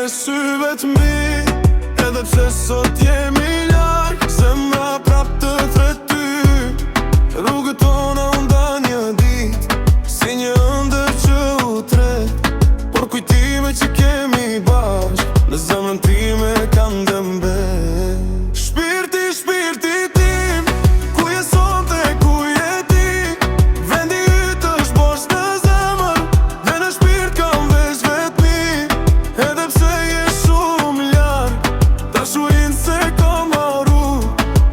syve t'mi, edhe pse sot jemi larg, zemra prap të thret rrugët tona u ndan një dit, si një ëndër që u tret, por kujtime që kemi bashk, në zemrën time kam dëmbet. Shpirti, shpirti tim, ku je sonte, ku je ti, vendi yt është bosh në zemër, dhe në shpirt kam veç vetmi, edhe pse je shumë larg, dashurin se kam haru,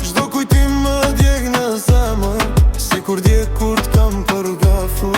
çdo kujtim më djeg në zemër, sikur dje kur t'kam përgafu.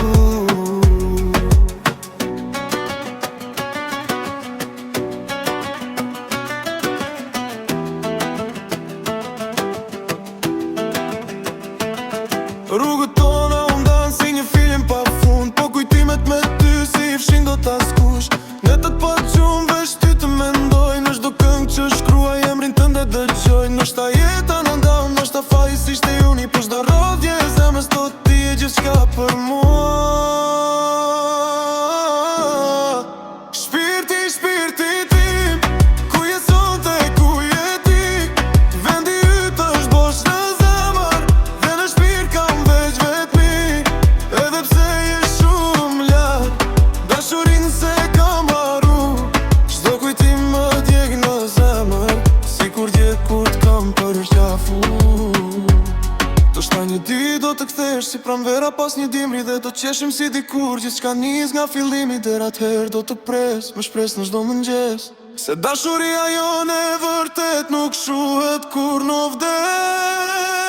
Rrugët tona u ndan si një film pa fund, po kujtimet me ty si i fshin do ta skush. Netët pa qumë veç ty të mendoj, në çdo këngë që shkruaj emrin tënde dëgjoj. Ndoshta jeta në ndam, ndoshta faji si shte juni, po çdo rodhje e zemrës do ti e gjithçka për mua. Shpirti, shpirti tim, ku je sonte, ku je ti, vendi yt është bosh në zemër, dhe në shpirt kam veç vetmi, edhe pse je shumë larg, dashurin se kam haru, çdo kujtim më djeg në zemër, sikur dje kur t'kam përqafu. Ndoshta një ditë do të kthesh si pranvera pas një dimri, dhe do qeshim si dikur, gjithçka nis nga fillimi, der atëherë do të pres, më shpres në çdo mëngjes, se dashuria jone vërtet nuk shuhet kur në vdes.